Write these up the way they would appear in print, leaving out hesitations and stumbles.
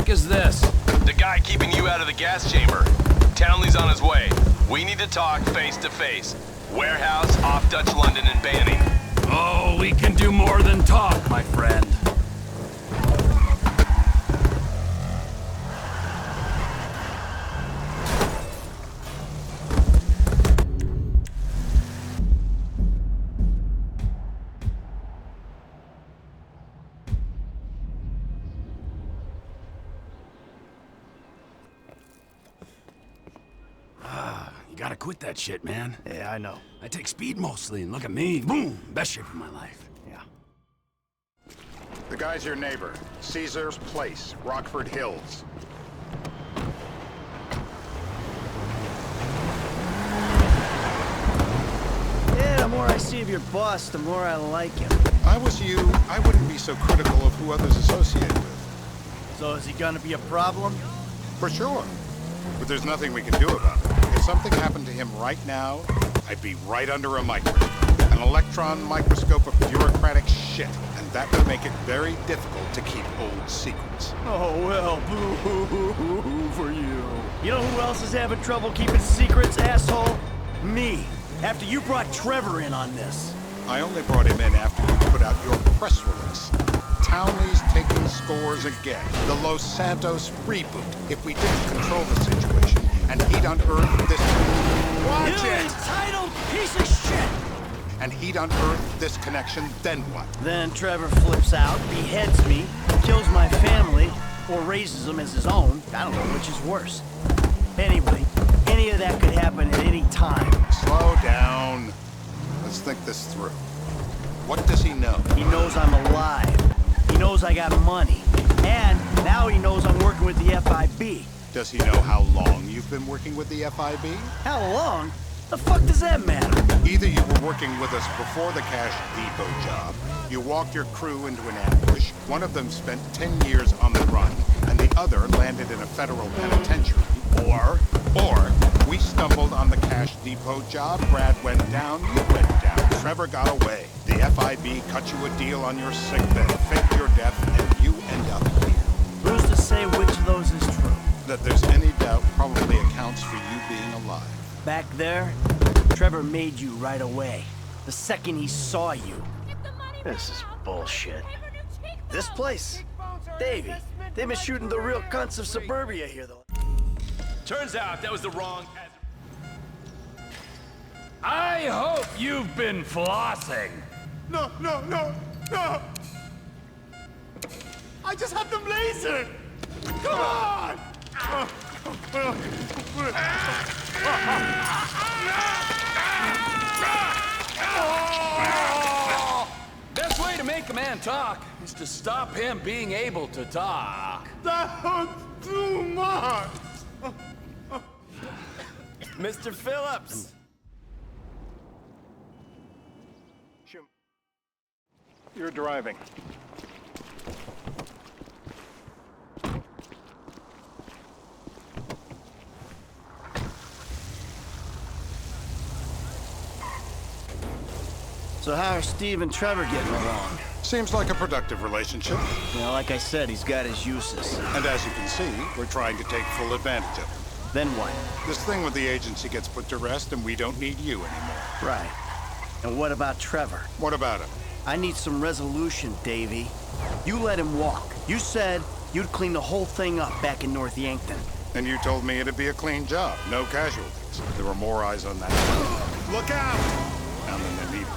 fuck is this? The guy keeping you out of the gas chamber. Townley's on his way. We need to talk face to face. Warehouse off Dutch London and Banning. Oh, we can do more than talk, my friend. You gotta quit that shit, man. Yeah, I know. I take speed mostly, and look at me. Boom! Best shape of my life. Yeah. The guy's your neighbor. Caesar's Place, Rockford Hills. Yeah, the more I see of your boss, the more I like him. If I was you, I wouldn't be so critical of who others associate with. So is he gonna be a problem? For sure. But there's nothing we can do about it. If something happened to him right now, I'd be right under a microscope. An electron microscope of bureaucratic shit. And that would make it very difficult to keep old secrets. Oh, well, boo-hoo-hoo-hoo for you. You know who else is having trouble keeping secrets, asshole? Me. After you brought Trevor in on this. I only brought him in after you put out your press release. Townley's taking scores again. The Los Santos reboot. If we didn't control the situation, and he'd unearthed this... Watch You it! entitled piece of shit! And he'd unearthed this connection, then what? Then Trevor flips out, beheads me, kills my family, or raises them as his own. I don't know which is worse. Anyway, any of that could happen at any time. Slow down. Let's think this through. What does he know? He knows I'm alive. He knows I got money. And now he knows I'm working with the FIB. Does he know how long you've been working with the FIB? How long? The fuck does that matter? Either you were working with us before the Cash Depot job, you walked your crew into an ambush, one of them spent 10 years on the run, and the other landed in a federal penitentiary, or we stumbled on the Cash Depot job, Brad went down, you went down, Trevor got away. The FIB cut you a deal on your sickbed, faked your death, and you end up here. Who's to say which of those is true? That there's any doubt probably accounts for you being alive. Back there, Trevor made you right away. The second he saw you. This is bullshit. This place? Davey, they've been shooting the real cunts of suburbia here, though. Turns out that was the wrong... I hope you've been flossing. No! I just had them lasered! Come on! Best way to make a man talk is to stop him being able to talk. That was too much! Mr. Phillips! You're driving. So how are Steve and Trevor getting along? Seems like a productive relationship. You know, like I said, he's got his uses. And as you can see, we're trying to take full advantage of him. Then what? This thing with the agency gets put to rest and we don't need you anymore. Right. And what about Trevor? What about him? I need some resolution, Davey. You let him walk. You said you'd clean the whole thing up back in North Yankton. And you told me it'd be a clean job, no casualties. There were more eyes on that. Look out! Now than there needed to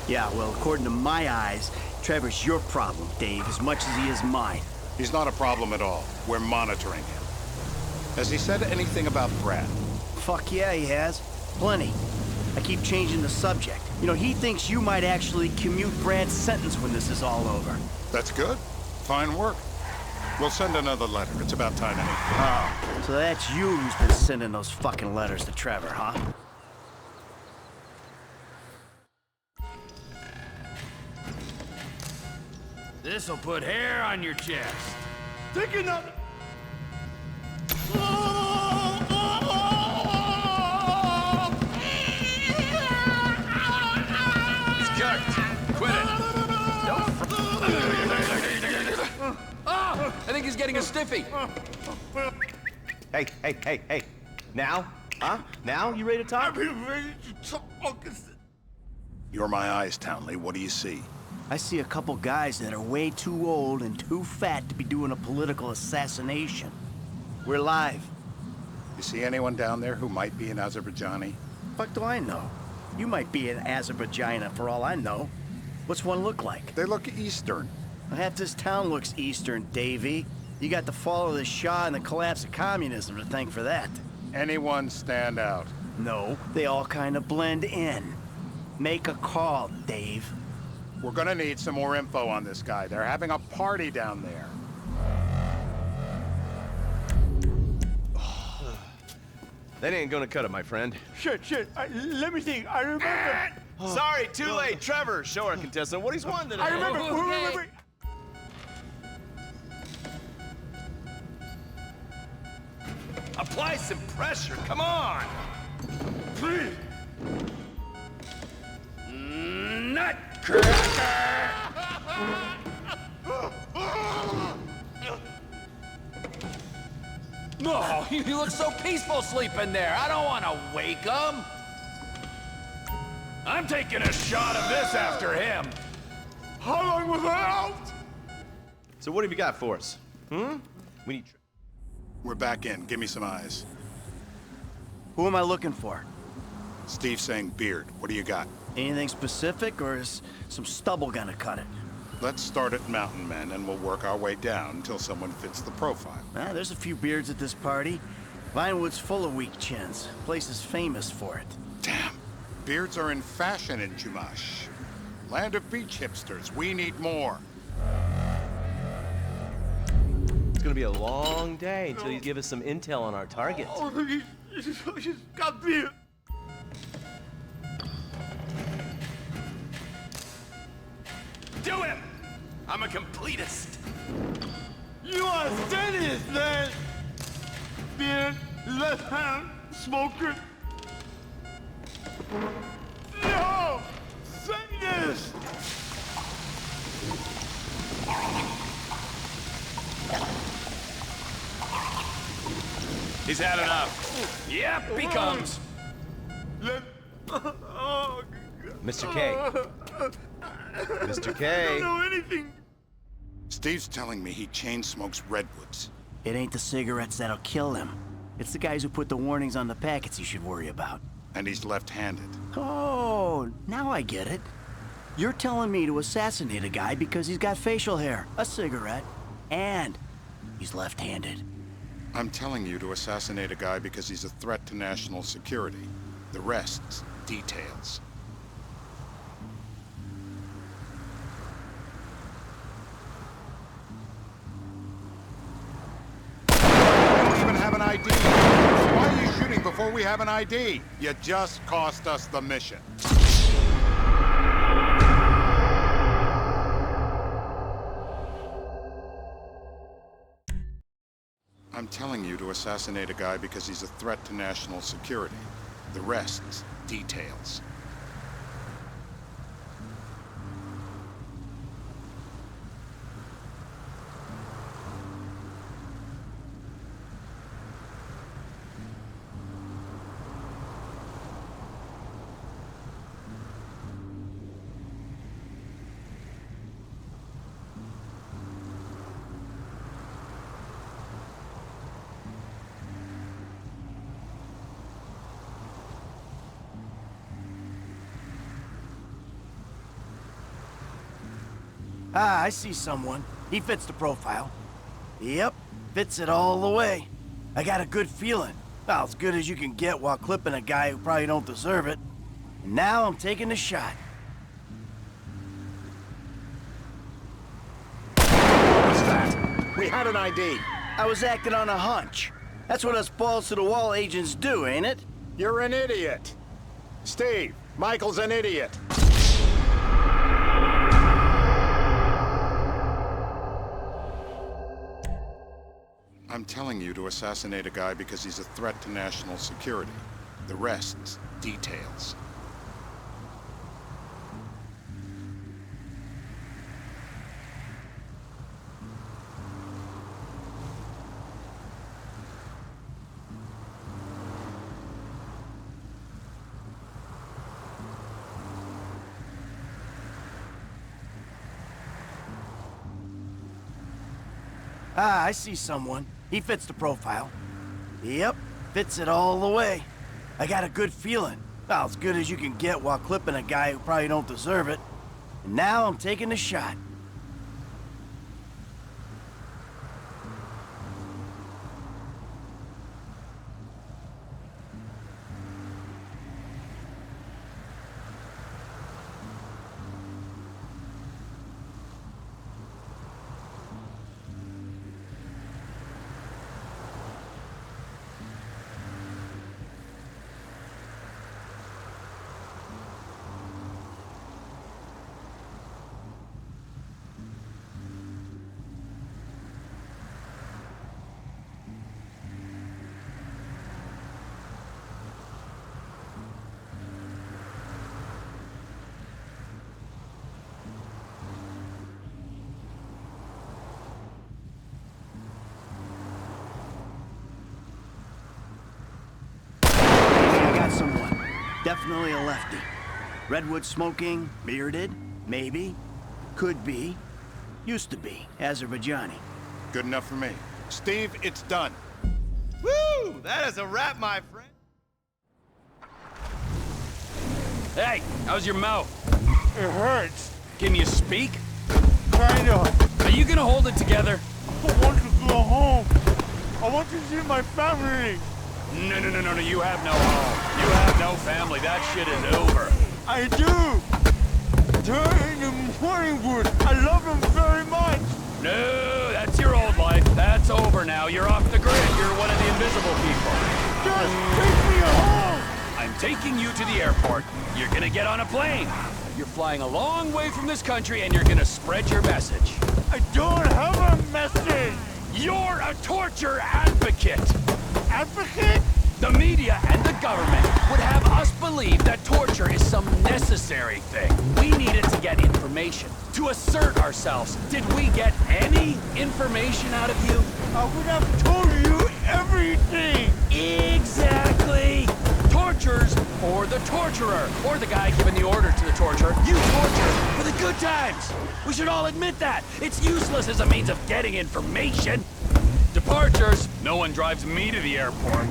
be. Yeah, well, according to my eyes, Trevor's your problem, Dave, as much as he is mine. He's not a problem at all. We're monitoring him. Has he said anything about Brad? Fuck yeah, he has. Plenty. I keep changing the subject. You know, he thinks you might actually commute Brad's sentence when this is all over. That's good. Fine work. We'll send another letter. It's about time anyway. Oh, so that's you who's been sending those fucking letters to Trevor, huh? This'll put hair on your chest. Take another... Quit it. Don't. I think he's getting a stiffy. Hey. Now? Huh? Now you ready to talk? I'm ready to talk. You're my eyes, Townley. What do you see? I see a couple guys that are way too old and too fat to be doing a political assassination. We're live. You see anyone down there who might be an Azerbaijani? Fuck do I know? You might be an Azerbaijani for all I know. What's one look like? They look Eastern. Half this town looks Eastern, Davy. You got the fall of the Shah and the collapse of communism to thank for that. Anyone stand out? No, they all kind of blend in. Make a call, Dave. We're gonna need some more info on this guy. They're having a party down there. That ain't gonna cut it, my friend. Shit. Let me think. I remember. Sorry, too late. Trevor, show our contestant what he's won today. I remember. Okay. Apply some pressure, come on! Please. Nutcracker! No, you look so peaceful sleeping there. I don't want to wake him. I'm taking a shot of this after him. How long was I out? So what have you got for us? We need... We're back in. Give me some eyes. Who am I looking for? Steve saying beard. What do you got? Anything specific, or is some stubble gonna cut it? Let's start at Mountain Men, and we'll work our way down until someone fits the profile. There's a few beards at this party. Vinewood's full of weak chins. Place is famous for it. Damn. Beards are in fashion in Chumash. Land of beach hipsters. We need more. It's gonna be a long day until you give us some intel on our target. Oh, he's got beard. Do him! I'm a completist. You are steady, man. Beard, left hand, smoker. No! Sadist! He's had enough. Yep, he comes. Oh, Mr. K. Mr. I K. don't know anything. Steve's telling me he chain smokes redwoods. It ain't the cigarettes that'll kill him. It's the guys who put the warnings on the packets you should worry about. And he's left-handed. Oh, now I get it. You're telling me to assassinate a guy because he's got facial hair, a cigarette, and he's left-handed. I'm telling you to assassinate a guy because he's a threat to national security. The rest's details. We don't even have an ID. Why are you shooting before we have an ID? You just cost us the mission. I'm telling you to assassinate a guy because he's a threat to national security. The rest's details. Ah, I see someone. He fits the profile. Yep, fits it all the way. I got a good feeling. Well, as good as you can get while clipping a guy who probably don't deserve it. And now I'm taking the shot. What's that? We had an ID. I was acting on a hunch. That's what us balls-to-the-wall agents do, ain't it? You're an idiot. Steve, Michael's an idiot. I'm telling you to assassinate a guy because he's a threat to national security. The rest's details. Ah, I see someone. He fits the profile. Yep, fits it all the way. I got a good feeling. Well, as good as you can get while clipping a guy who probably don't deserve it. And now I'm taking the shot. Someone. Definitely a lefty. Redwood smoking, bearded, maybe, could be, used to be, Azerbaijani. Good enough for me. Steve, it's done. Woo! That is a wrap, my friend. Hey, how's your mouth? It hurts. Can you speak? Kind of. Are you gonna hold it together? I want to go home. I want to see my family. No, you have no home. You have no family. That shit is over. I do. They're in the morning wood. I love them very much. No, that's your old life. That's over now. You're off the grid. You're one of the invisible people. Just take me home. I'm taking you to the airport. You're gonna get on a plane. You're flying a long way from this country and you're gonna spread your message. I don't have a message. You're a torture advocate. Advocate? The media and the government would have us believe that torture is some necessary thing. We need it to get information, to assert ourselves. Did we get any information out of you? I would have told you everything. Exactly. Torture's for the torturer, or the guy giving the order to the torturer. You torture for the good times. We should all admit that. It's useless as a means of getting information. Departures. No one drives me to the airport.